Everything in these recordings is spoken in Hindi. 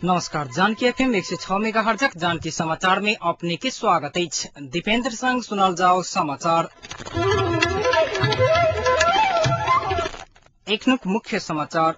नमस्कार। जानकी एफएम 106 मेगाहर्ज जानकी समाचार में अपने के स्वागत है। दीपेंद्र संग सुनल जाओ समाचार। एक मुख्य समाचार।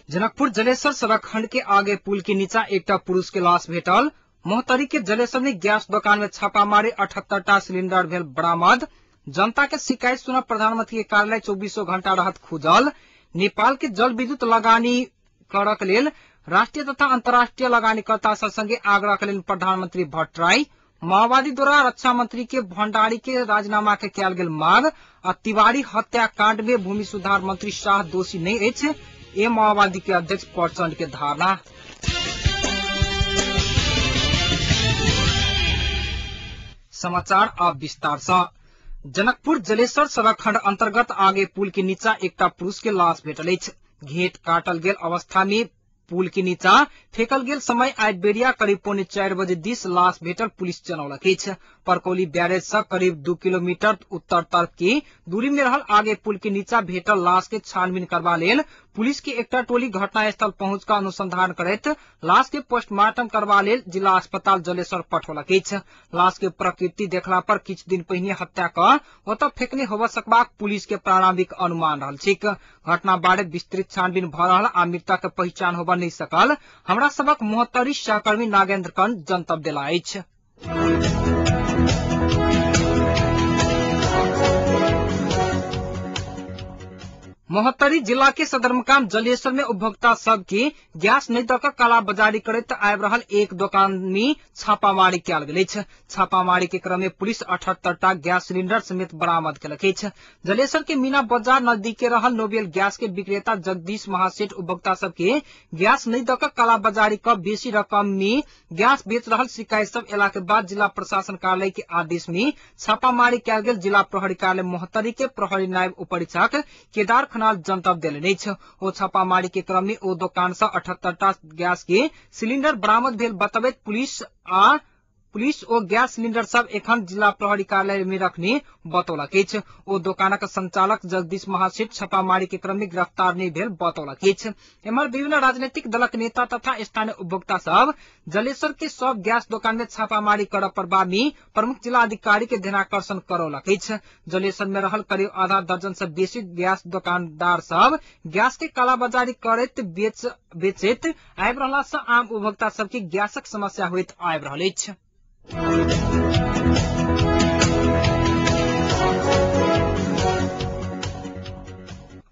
जनकपुर जलेश्वर सड़क खंड के आगे पुल के नीचा एक पुरुष के लाश भेटल। मोहतरी के जलेश्वर में गैस दुकान में छापा मारे 78 सिलिंडर भेल बरामद। जनता के शिकायत सुना प्रधानमंत्री के कार्यालय 24 घंटा रहत खुजल। नेपाल के जल विद्युत लगानी करक लेल राष्ट्रीय तथा अंतर्राष्ट्रीय लगानीकर्ता संगे आग्रह लेल प्रधानमंत्री भट्टराई। माओवादी द्वारा रक्षा मंत्री के भंडारी के राजीनामा के कयल गेल मांग। तिवारी हत्याकांड में भूमि सुधार मंत्री शाह दोषी नहीं अछि, ये माओवादी के अध्यक्ष प्रचंड के धारणा। समाचार अब विस्तार से। जनकपुर जलेश्वर सड़क खंड अंतर्गत आगे पुल के नीचा एक पुरुष के लाश भेटल अछि। घेट काटल गेल अवस्था में पुल के नीचा फेंकल गेल समय आइ बेरिया करीब 4:45 बजे दिस लाश भेटल पुलिस जनौलक अछि। परकौली बैरेज से करीब 2 किलोमीटर उत्तर तरफ की दूरी में रहल आगे पुल के नीचा भेटल लाश के छानबीन करबा लेल पुलिस की एक टोली घटनास्थल पहुंच कर अनुसंधान करैत लाश के पोस्टमार्टम करबा लेल जिला अस्पताल जलेश्वर पठौलक अछि। लाश के प्रकृति देखला पर किछु दिन पहिने हत्या क ओतऽ फेंकने होबऽ सकबाक पुलिस के प्रारंभिक अनुमान रहल छैक। घटना बारे विस्तृत छानबीन भ रहल आ मृतक के पहचान होबऽ नहीं सकल हमरा सबक मोहतरी सहकर्मी नागेंद्र कंड जनतब देला अछि। मोहतरी जिला के सदरमुकाम जलेश्वर में उपभोक्ता सब की गैस नहीं दक कालाबाजारी करैत आबि रहल एक दुकान में छापामारी कयल गेल अछि। छापामारी के क्रम में पुलिस 78 गैस सिलिंडर समेत बरामद केलक अछि। जलेश्वर के मीना बाजार नजदीक के रहल नोबेल गैस के विक्रेता जगदीश महासेठ उपभोक्ता सब के गैस नहीं दक कालाबाजारी क बेसी रकम में गैस बेच रहल शिकायत सब एला के बाद जिला प्रशासन कार्यालय के आदेश में छापामारी कयल गेल। जिला प्रहरी कार्यालय मोहतरी के प्रहरी नायब उपरीक्षक केदार जनतब देलनि अछि। ओ छापामारी के क्रम में ओ दुकान से 78 गैस के सिलिंडर बरामद भेल बतबैत पुलिस ओ गैस सिलिंडर सब एखन जिला प्रहरी कार्यालय में रखने बतौलक अछि। ओ दुकानक संचालक जगदीश महासेठ छापामारी के क्रम में गिरफ्तार नहीं भेल बतौलक अछि। एम्हर विभिन्न राजनीतिक दलक नेता तथा स्थानीय उपभोक्ता सब जलेश्वर के सब गैस दुकान में छापामारी करब पर में प्रमुख जिला अधिकारी के ध्यानाकर्षण करौलक अछि। जलेश्वर में रहल करीब आधा दर्जन से बेसी गैस दुकानदार सब गैस के कालाबाजारी करैत बेचैत आबि रहला से आम उपभोक्ता सब के गैसक समस्या होइत आबि रहल अछि।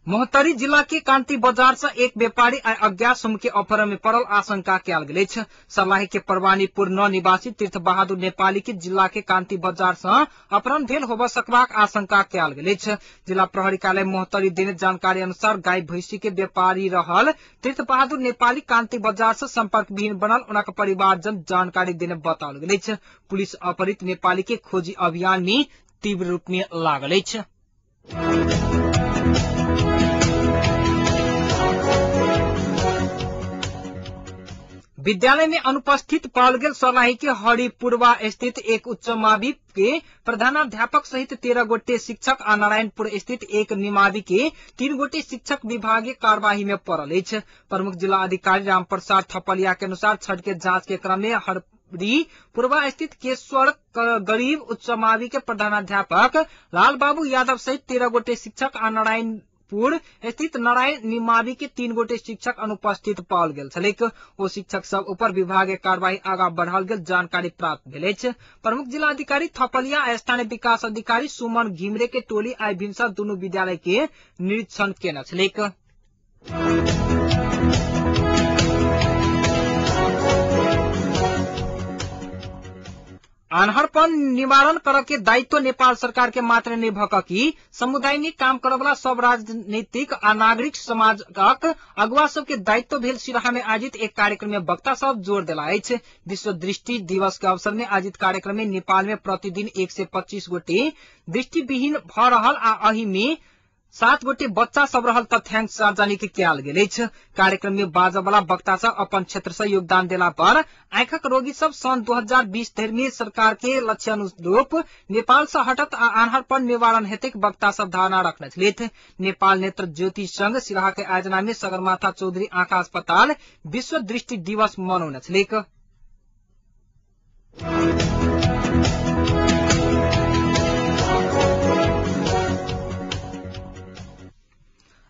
मोहतरी जिला के कांति बाजार से एक व्यापारी आइ अज्ञात समूह के अपहरण में पड़ल आशंका कयल गेल अछि। सर्लाही के परवानीपुर 9 निवासी तीर्थ बहादुर नेपाली के जिला के कांति बाजार से अपहरण भेल होबऽ सकबाक आशंका कयल गेल अछि। जिला प्रहरी कार्यालय मोहतरी देने जानकारी अनुसार गाय भैंसी के व्यापारी रहल तीर्थ बहादुर नेपाली कांति बाजार से संपर्क विहीन बनल उनक परिवारजन जानकारी देने बताओल गेल अछि। पुलिस अपहरित नेपाली के खोजी अभियान में तीव्र रूप में लागल अछि। विद्यालय में अनुपस्थित पाओल गेल सर्लाही के हरिपुरवा स्थित एक उच्च माध्यमिक के प्रधानाध्यापक सहित 13 गोटे शिक्षक आ नारायणपुर स्थित एक निमावी के 3 गोटे शिक्षक विभागीय कार्यवाही में पड़ल अछि। प्रमुख जिला अधिकारी रामप्रसाद थपलिया के अनुसार छठ के जांच के क्रम में हरिपुरवा स्थित केश्वर गरीब उच्च माध्यमिक के प्रधानाध्यापक लाल बाबू यादव सहित 13 गोटे शिक्षक आ नारायणपुर स्थित नारायण निमावी के 3 गोटे शिक्षक अनुपस्थित पाओल गेल छलैक। ओ शिक्षक सब ऊपर विभागीय कार्यवाही आगा बढ़ाओल गेल जानकारी प्राप्त भेल अछि। प्रमुख जिला अधिकारी थपलिया आ स्थानीय विकास अधिकारी सुमन घिमरे के टोली आइ भिनसर दुनू विद्यालय के निरीक्षण केने छलैक। आन्हरपन निवारण कर के दायित्व नेपाल सरकार के मात्र नहीं भक कि समुदाय में काम करे वाला सब राजनीतिक आ नागरिक समाजक अगुवा सब के दायित्व भेल सिराहा में आयोजित एक कार्यक्रम में वक्ता सब जोर देला अछि। विश्व दृष्टि दिवस के अवसर में आयोजित कार्यक्रम में नेपाल में प्रतिदिन 125 गोटे दृष्टिविहीन भ रहल आ अही में 7 गोटे बच्चा सब रहल तथ्यांक सार्वजनिक कयल गेल अछि। कार्यक्रम में बाजऽ वाला वक्ता सब अपन क्षेत्र से योगदान देला पर आंखक रोगी सब सन 2020 धरि में सरकार के लक्ष्य अनुरूप नेपाल से हटत आ आन्हरपन निवारण हेतु वक्ता सब धारणा रखने छथि। नेपाल नेत्र ज्योति संघ सिराहा के आयोजना में सगरमाथा चौधरी आँखा अस्पताल विश्व दृष्टि दिवस मनाउने छलेक।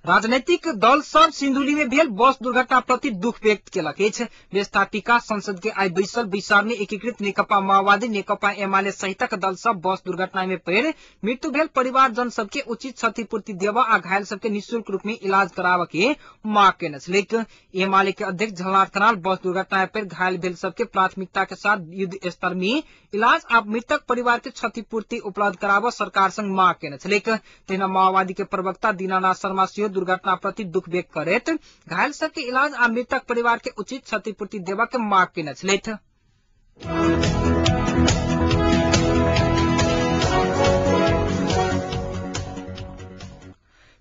राजनीतिक दल सब सिन्धुली में भेल बस दुर्घटना प्रति दुख व्यक्त केलक अछि। व्यवस्थापिका संसद के आइ बैसल बैसार में एकीकृत नेकपा माओवादी नेकपा एमाले सहितक दल सब बस दुर्घटना में पड़ि मृत्यु भेल परिवारजन सबके उचित क्षतिपूर्ति देवा आ घायल सबके निःशुल्क रूप में इलाज कराबे के मांग केने छलेक। एमाले के अध्यक्ष झलनाथ खनाल बस दुर्घटना में पड़ि घायल भेल सबके प्राथमिकता के साथ युद्ध स्तर में इलाज आ मृतक परिवार के क्षतिपूर्ति उपलब्ध कराबे सरकार संग मांग केने छलेक। तहिना माओवादी के प्रवक्ता दीनानाथ शर्मा सेहो दुर्घटना प्रति दुख व्यक्त करैत घायल सबके इलाज आ मृतक परिवार के उचित क्षतिपूर्ति देवा के मांग केने छथि।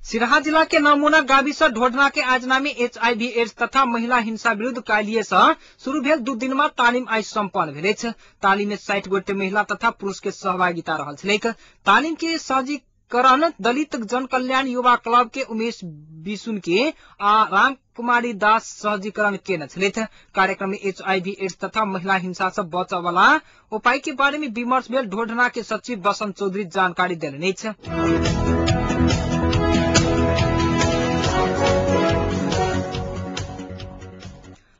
सिराहा जिला के नमूना गाविस ढोडना के आयोजना में HIV एड्स तथा महिला हिंसा विरुद्ध काल्हिए से शुरू भेल 2 दिन में तालीम आई सम्पन्न भेल अछि। तालीम में 60 गोटे महिला तथा पुरुष के सहभागिता रहल छलैक। तालीम के सहजीकरण दलित जन कल्याण युवा क्लब के उमेश बिसुन के आ राम कुमारी दास सहजीकरण केने छलैथ। कार्यक्रम में HIV एड्स तथा महिला हिंसा से बचय वाला उपाय के बारे में विमर्श भेल। ढोडना के सचिव बसंत चौधरी जानकारी देलनि अछि।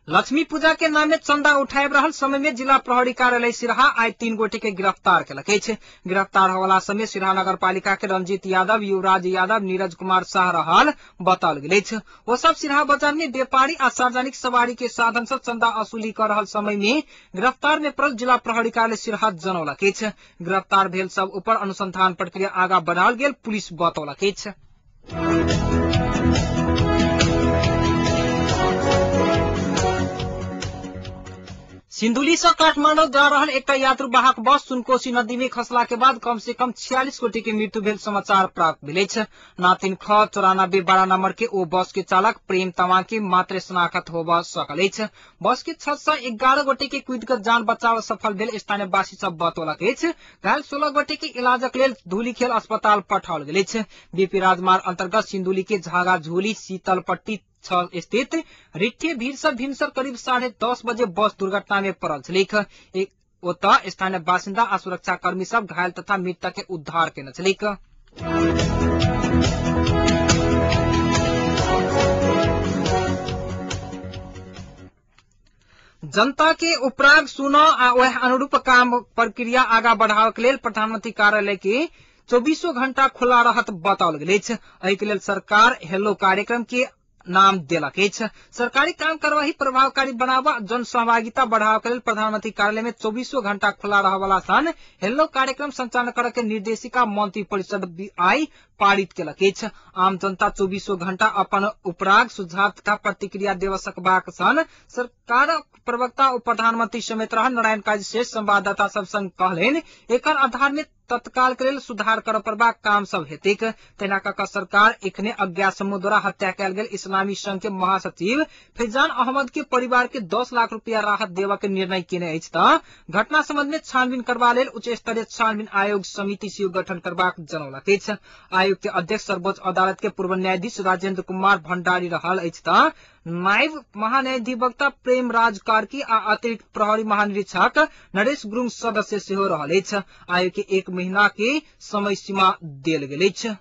लक्ष्मी पूजा के नाम में चंदा उठाए रहल समय में जिला प्रहरी कार्यालय सिराहा आई 3 गोटे के गिरफ्तार केलक अछि। गिरफ्तार होवाला समय सिराहा नगर पालिका के रंजीत यादव, युवराज यादव, नीरज कुमार शाह रहल बताओल गेल अछि। वो सब सिराहा बाजार में व्यापारी आ सार्वजनिक सवारी के साधन से चंदा वसूली कर रहल समय में गिरफ्तार में पड़ल जिला प्रहरी कार्यालय सिराहा जनौलक अछि। गिरफ्तार भेल सब ऊपर अनुसंधान प्रक्रिया आगा बढ़ाओल गेल पुलिस बतौलक अछि। सिन्धुली से काठमांडू जा रहल एकटा यात्रुवाहक बस सुनकोशी नदी में खसला के बाद कम से कम 46 गोटे के मृत्यु भेल समाचार प्राप्त भेल अछि। नातिन ख 94 12 नंबर के ओ बस के चालक प्रेम तमांग के मात्र शनाख्त होबा सकल अछि। बस के छत से 11 गोटे के कूद कर जान बचाव सफल भेल स्थानीय वासी सब बतौलक अछि। घायल 16 गोटे के इलाजक लेल धूलीखेल अस्पताल पठाओल गेल अछि। बीपी राजमार्ग अंतर्गत सिन्धुली के झागा झोली शीतलपट्टी स्थित रिठ्ठे भीड़ से भिनसर करीब 10:30 बजे बस दुर्घटना में पड़ल छलैक। ओतऽ स्थानीय बासिंदा आ सुरक्षा कर्मी सब घायल तथा मृतक के उद्धार केने छलैक। जनता के उपराग सुन आ वह अनुरूप काम प्रक्रिया आगा बढ़ावे के लेल प्रधानमंत्री कार्यालय के 24 घंटा खुला रहत बताओल गेल अछि। एहि के लेल सरकार हेलो कार्यक्रम के नाम देलक अछि। सरकारी काम करवाही प्रभावकारी बनावा जन सहभागिता बढ़ावा के लेल प्रधानमंत्री कार्यालय में 24 घंटा खुला रह वाला सन हेलो कार्यक्रम संचालन करे के निर्देशिका मंत्री परिषद आई पारित केलक अछि। आम जनता 24 घंटा अपन उपराग सुझाव तथा प्रतिक्रिया देव सकबाक सन सरकार प्रवक्ता उप प्रधानमंत्री समेत रह नारायण काजी शेष संवाददाता सब संग कहलनि एकर आधार में तत्काल के लेल सुधार कर परबाक काम सब हेतैक। तेना कऽ सरकार एखने अज्ञात समूह द्वारा हत्या कयल गेल इस्लामी संघ के महासचिव फैजान अहमद के परिवार के 10 लाख रुपया राहत देवा के निर्णय केने अछि। तऽ घटना संबंध में छानबीन करबा लेल उच्च स्तरीय छानबीन आयोग समिति सेहो गठन करबाक जनौलक अछि। आयोग के अध्यक्ष सर्वोच्च अदालत के पूर्व न्यायाधीश राजेंद्र कुमार भंडारी रहल अछि। तऽ नायब महान्यायाधिवक्ता प्रेम राज कार्की आ अतिरिक्त प्रहरी महानिरीक्षक नरेश गुरुङ सदस्य सेहो रहल अछि। आयोग के 1 महीना के समय सीमा देल गेल अछि।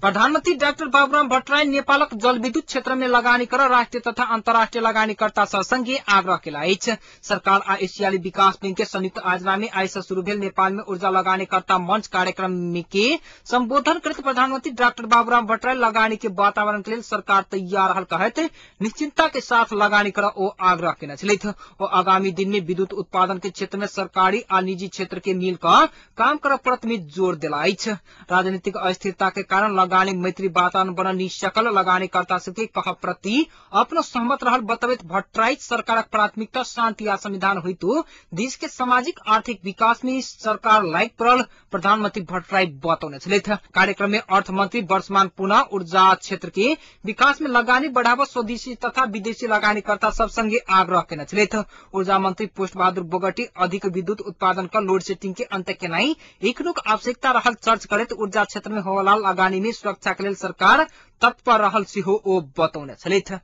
प्रधानमंत्री डाक्टर बाबुराम भट्टराई नेपालक जलविद्युत क्षेत्र में लगानी कर राष्ट्रीय तथा अंतर्राष्ट्रीय लगानीकर्ता संगे आग्रह केला अछि। सरकार आ एशियाली विकास बैंक के संयुक्त आयोजना में आई से शुरू भेल नेपाल में ऊर्जा लगानीकर्ता मंच कार्यक्रम के संबोधन करते प्रधानमंत्री डाक्टर बाबुराम भट्टराई लगानी के वातावरण के लिए सरकार तैयार रहल कहत निश्चिंतता के साथ लगानी कर ओ आग्रह केने छलथि। ओ आगामी दिन में विद्युत उत्पादन के क्षेत्र में सरकारी आ निजी क्षेत्र के मिल कर काम कर परत में जोर देला अछि। राजनीतिक अस्थिरता के कारण लगानी मैत्री वातावरण बननी सकल लगानीकर्ता सबके कह प्रति अपनो सहमत रहल बतबैत भट्टराई सरकारक प्राथमिकता शांति आ संविधान होइतो देश के सामाजिक आर्थिक विकास में सरकार लायक पड़ल प्रधानमंत्री भट्टराई बतौने छलैथ। कार्यक्रम में अर्थमंत्री वर्षमान पुनः ऊर्जा क्षेत्र के विकास में लगानी बढ़ावा स्वदेशी तथा विदेशी लगानीकर्ता सब संगे आग्रह केने छलैथ। ऊर्जा मंत्री पुष्प बहादुर बोगटी अधिक विद्युत उत्पादन का लोड शेडिंग के अंत के नहीं एकनुक आवश्यकता रहल चर्च करैत ऊर्जा क्षेत्र में होवला लगानी में सुरक्षा के लेल सरकार तत्पर रहल सिहो ओ बतौने छलैथ।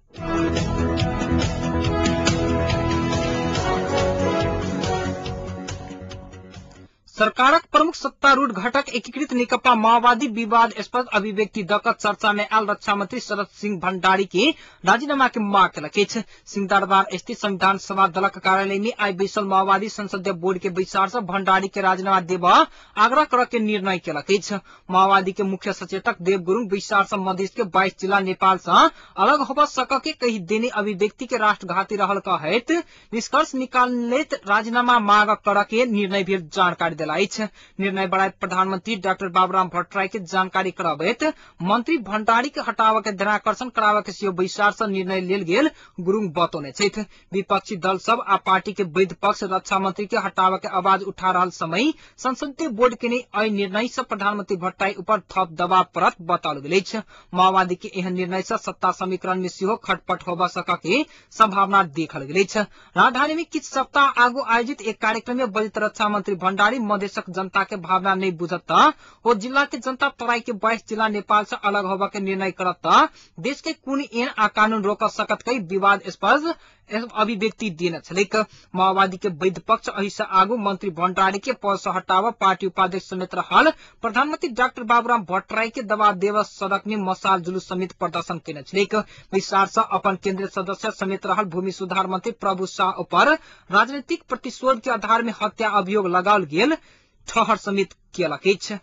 सरकारक प्रमुख सत्तारूढ़ घटक एकीकृत नेकपा माओवादी विवादास्पद अभिव्यक्ति दक चर्चा में आयल रक्षा मंत्री शरद सिंह भण्डारी के राजीनामा के मांग केलक अछि। सिंहदरबार स्थित संविधान सभा दलक कार्यालय में आई बैसल माओवादी संसदीय बोर्ड के बैसार से भण्डारी के राजीनामा देब आग्रह कर के निर्णय केलक अछि। माओवादी के मुख्य सचेतक देव गुरुङ बैसार से मधेश के 22 जिला नेपाल से अलग होब सक के कही देने अभिव्यक्ति के राष्ट्रघाती रहल कहैत निष्कर्ष निकालैत राजीनामा मांग कर के निर्णय भी जानकारी निर्णय बढ़ाए प्रधानमंत्री डॉक्टर बाबूराम भट्टराई के जानकारी कराबैत मंत्री भण्डारी के हटाव के ध्यानाकर्षण कराव के सेहो बैसार से निर्णय लेल गेल गुरुङ बतौने छथि। विपक्षी दल सब आ पार्टी के वैध पक्ष रक्षा मंत्री के हटाव के आवाज उठा रहल समय संसदीय बोर्ड के एहि निर्णय से प्रधानमंत्री भट्टराई ऊपर थप दबाव पड़त बताओल गेल अछि। माओवादी के एहन निर्णय से सत्ता समीकरण में सेहो खटपट होब सक के संभावना देखल गेल अछि। राजधानी में किछु सप्ताह आगू आयोजित एक कार्यक्रम में बजट रक्षा मंत्री भण्डारी देशक जनता के भावना नहीं बुझत और जिला के जनता तराई के 22 जिला नेपाल से अलग होबा के निर्णय करत देश के कुन एन आ कानून रोक सकत कई विवादास्पद अभिव्यक्ति देने छलैक। माओवादी के वैध पक्ष अहि से आगू मंत्री भण्डारी के पद से हटाव पार्टी उपाध्यक्ष समेत रहल प्रधानमंत्री डॉक्टर बाबूराम भट्टराई के दबाव देव सड़क में मशाल जुलूस समेत प्रदर्शन केने छलैक। बैसार से अपन केंद्रीय सदस्य समेत रहल भूमि सुधार मंत्री प्रभु शाह ऊपर राजनीतिक प्रतिशोध के आधार में हत्या अभियोग लगाओल गेल ठहर समेत केलक अछि।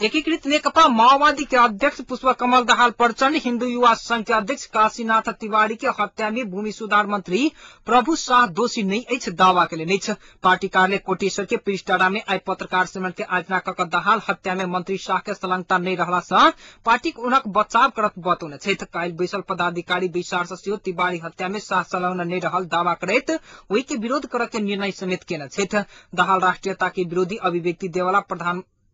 एकीकृत नेकपा माओवादी के अध्यक्ष पुष्पकमल दाहाल प्रचण्ड हिन्दू युवा संघ के अध्यक्ष काशीनाथ तिवारी के हत्या में भूमि सुधार मंत्री प्रभु शाह दोषी नहीं अछि दावा केलनि अछि। पार्टी कार्यालय कोटेश्वर के पृष्ठटारा में आई पत्रकार सम्मेलन के आयोजना कऽ दाहाल हत्या में मंत्री शाह के संलग्नता नहीं रहला से पार्टी के उनक बचाव करत बतौने छथि। काल्हि बैसल पदाधिकारी बैसार से सेहो तिवारी हत्या में शाह संलग्न नहीं रहल दावा करैत ओहि के विरोध कर के निर्णय समेत केने छथि। दाहाल राष्ट्रीयता के विरोधी अभिव्यक्ति देवाला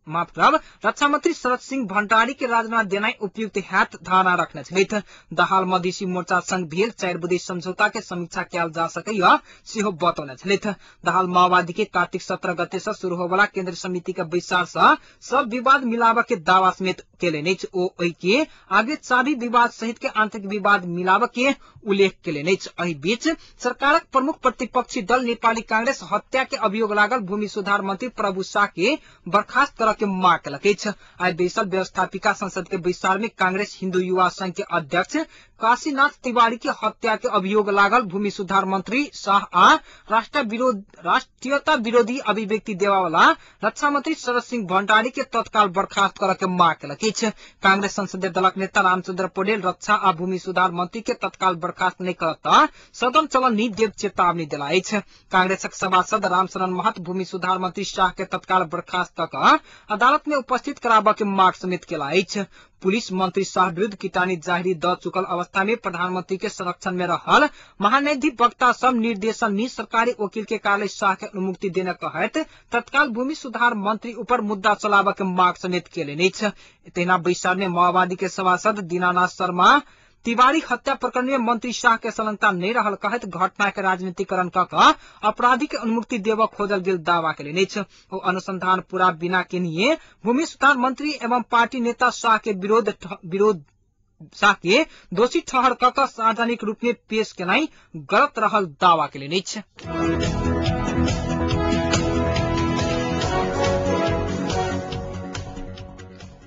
रक्षा मंत्री शरद सिंह भण्डारी के राजीनामा देनाई उपयुक्त हैत धारणा रखने छथि। दाहाल मधेसी मोर्चा संग भेल 4 बुधे समझौता के समीक्षा कयल जा सकैया सेहो बतौने छथि। दाहाल माओवादी के कार्तिक 17 गते से शुरू होवला केंद्रीय समिति के बैसार से सब विवाद मिलाव के दावा समेत केलनि अछि। ओ एहि के आगे चाभी विवाद सहित के आंतरिक विवाद मिलाव के उल्लेख केलनि अछि। एहि बीच सरकारक प्रमुख प्रतिपक्षी दल नेपाली कांग्रेस हत्या के अभियोग लागल भूमि सुधार मंत्री प्रभु शाह के बर्खास्त कर के मांग केलक अछि। आई बैसल व्यवस्थापिका संसद के बैसार में कांग्रेस हिन्दू युवा संघ के अध्यक्ष काशीनाथ तिवारी के हत्या के अभियोग लागल भूमि सुधार मंत्री शाह आ राष्ट्रीयता विरोधी अभिव्यक्ति देवावाला रक्षा मंत्री शरद सिंह भण्डारी के तत्काल बर्खास्त कर के मांग केलक अछि। कांग्रेस संसदीय दलक नेता रामचंद्र पौडेल रक्षा आ भूमि सुधार मंत्री के तत्काल बर्खास्त नहीं करत सदन चलन नहीं देव चेतावनी दिला अछि। कांग्रेसक सभासद रामशरण महत भूमि सुधार मंत्री शाह के तत्काल बर्खास्त कऽ अदालत में उपस्थित कराबा के मांग समेत केला अछि। पुलिस मंत्री शाह विरुद्ध किटानी जाहिरी द चुकल अवस्था में प्रधानमंत्री के संरक्षण में रहल महान्यायाधीवक्ता सब निर्देशन में सरकारी वकील के कार्यालय शाह के अनुमुक्ति देने कहत तत्काल भूमि सुधार मंत्री ऊपर मुद्दा चलाबा के मांग समेत केलनि अछि। तहिना बैसार में माओवादी के सभासद दीनानाथ शर्मा तिवारी हत्या प्रकरण में मंत्री शाह के संलग्नता नहीं रहल कहत घटना के राजनीतिकरण कऽ अपराधी के अनुमुक्ति देव खोजल गेल दावा केलनि अछि। ओ अनुसंधान पूरा बिना केनिए भूमि सुधार मंत्री एवं पार्टी नेता शाह के शाह के दोषी ठहर कऽ सार्वजनिक रूप में पेश केनाई गलत रहल दावा केलनि अछि।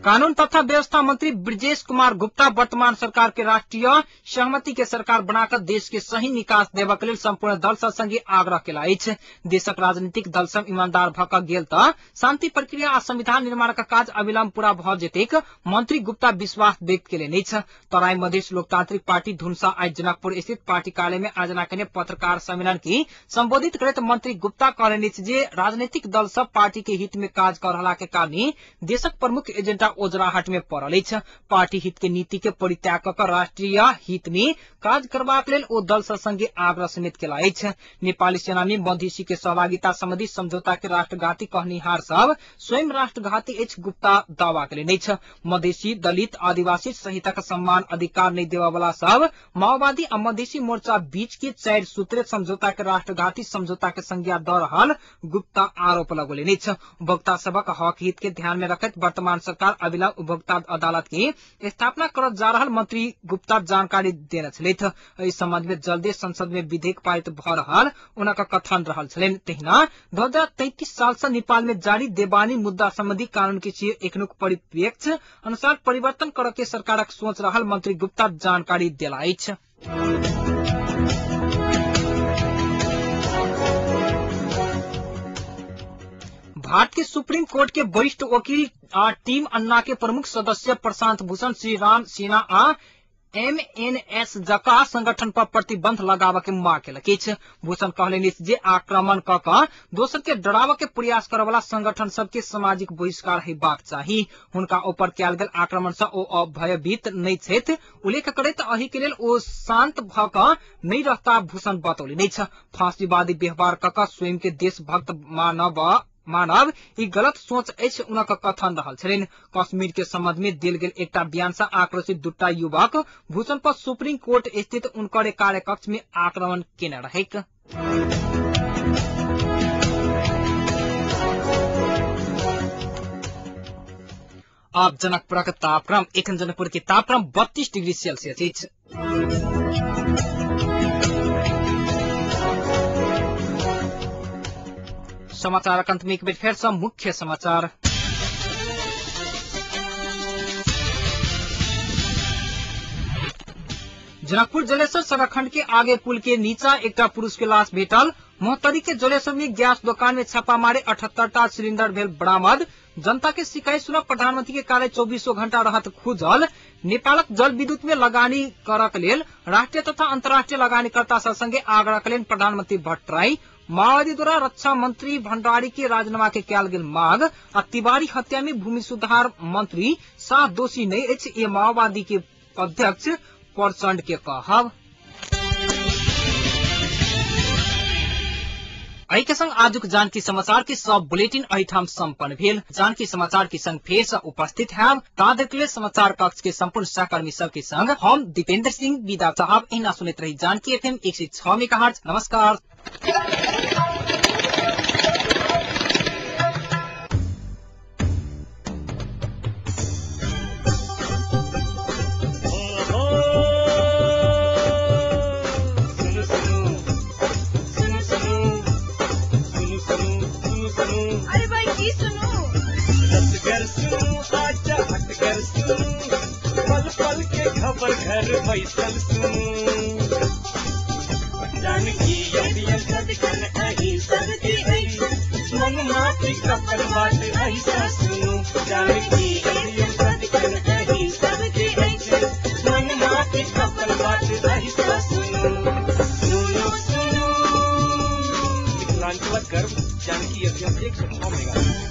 कानून तथा व्यवस्था मंत्री ब्रजेश कुमार गुप्ता वर्तमान सरकार के राष्ट्रीय सहमति के सरकार बनाकर देश के सही निकास देबक लेल संपूर्ण दल सब संगे आग्रह केला अछि। देशक राजनीतिक दल सब ईमानदार भऽ कऽ गेल तऽ शांति प्रक्रिया आ संविधान निर्माणक काज अविलंब पूरा भऽ जेतैक मंत्री गुप्ता विश्वास व्यक्त केलनि अछि। तराई मधेश लोकतांत्रिक पार्टी धुनसा आइ जनकपुर स्थित पार्टी कार्यालय में आयोजना केने पत्रकार सम्मेलन की संबोधित करैत मंत्री गुप्ता कहलनि अछि जे राजनीतिक दल सब पार्टी के हित में काज कऽ रहला के कारणे देशक प्रमुख एजेंडा ओजराहट में पड़ल अछि। पार्टी हित के नीति के परित्याग कऽ राष्ट्रीय हित में काज करबाक लेल ओ दल सब संगे आग्रह समेत केला अछि। नेपाली सेना में मधेसी के सहभागिता संबंधी समझौता के राष्ट्रघाती कहनिहार सब स्वयं राष्ट्रघाती अछि गुप्ता दावा केलनि अछि। मधेसी दलित आदिवासी सहितक सम्मान अधिकार नहीं देवा वाला सब माओवादी आ मधेसी मोर्चा बीच के 4 सूत्रीय समझौता के राष्ट्रघाती समझौता के संज्ञा दऽ रहल गुप्ता आरोप लगौलनि अछि। उपभोक्ता सबक हक हित के ध्यान में रखैत वर्तमान सरकार अविलंब उपभोक्ता अदालत की स्थापना करत जा रहल मंत्री गुप्ता जानकारी देने छलथि। इस संबंध में जल्दी संसद में विधेयक पारित भऽ रहल उनका कथन रहल छलनि। तहिना 2033 साल से नेपाल में जारी देवानी मुद्दा संबंधी कानून के एखनुक परिप्रेक्ष्य अनुसार परिवर्तन करऽ के सरकारक सोच रहल मंत्री गुप्ता जानकारी देला अछि। भारत के सुप्रीम कोर्ट के वरिष्ठ वकील आ टीम अन्ना के प्रमुख सदस्य प्रशांत भूषण श्री राम सेना आ MNS जका संगठन पर प्रतिबंध लगाबे के मांग केलक अछि। भूषण कहलनि जे आक्रमण कऽ कऽ दोसर के डराबे के प्रयास करय वाला संगठन सबके सामाजिक बहिष्कार हेबाक चाही। हुनका ऊपर कयल गेल आक्रमण से ओ भयभीत नहीं छथि। उल्लेख करैत एहि के लेल ओ शांत भऽ कऽ नहीं रहता भूषण बतौलनि अछि। फांसीवादी व्यवहार कऽ कऽ स्वयं के देशभक्त मानव ई गलत सोच अछि उनका कथन रहल छलनि। कश्मीर के संबंध में देल गेल एकटा बयान से आक्रोशित दूटा युवक भूषण पर सुप्रीम कोर्ट स्थित उनकर कार्यकक्ष में आक्रमण केने रहेक। अब जनकपुरक तापक्रम एखन जनकपुर के तापक्रम 32 डिग्री सेल्सियस अछि। समाचार अंत में एक बेर फेर से मुख्य समाचार। जनकपुर जलेश्वर सड़क खंड के आगे पुल के नीचा एकटा पुरुष के लाश भेटल। मोहतरी के जलेश्वर में गैस दुकान में छापा मारे 78टा सिलिंडर भेल बरामद। जनता के शिकायत सुनब प्रधानमंत्री के कार्य 24 घंटा रहत खुजल। नेपालक जल विद्युत में लगानी करक लेल राष्ट्रीय तथा अंतर्राष्ट्रीय लगानीकर्ता सब संगे आग्रह कयलनि प्रधानमंत्री भट्टराई। माओवादी द्वारा रक्षा मंत्री भंडारी के राजीनामा के कयल गेल मांग आ तिवारी हत्या में भूमि सुधार मंत्री शाह दोषी नहीं अछि ये माओवादी के अध्यक्ष प्रचंड के कहब। एहि के संग आजुक जानकी समाचार के सब बुलेटिन एहिठाम संपन्न भेल। जानकी समाचार के संग फेर से उपस्थित हैब ताधरि के लेल समाचार कक्ष के संपूर्ण सहकर्मी सब के संग हम दीपेंद्र सिंह विदा चाहब। एहिना सुनैत रही जानकी FM 106 मेगाहर्ट्ज। नमस्कार। खबर घर फैसल सुनू जानकी अडियल सदकन अही सबके मन माफी कपल बात ऐसा सुनू जानकी अडियल सदकन अही सबके मन माफी कपल बात ऐसा सुनू सुनो सुनो। मिथिलांचल गर्व जानकी FM 106 मेगाहर्ट्ज।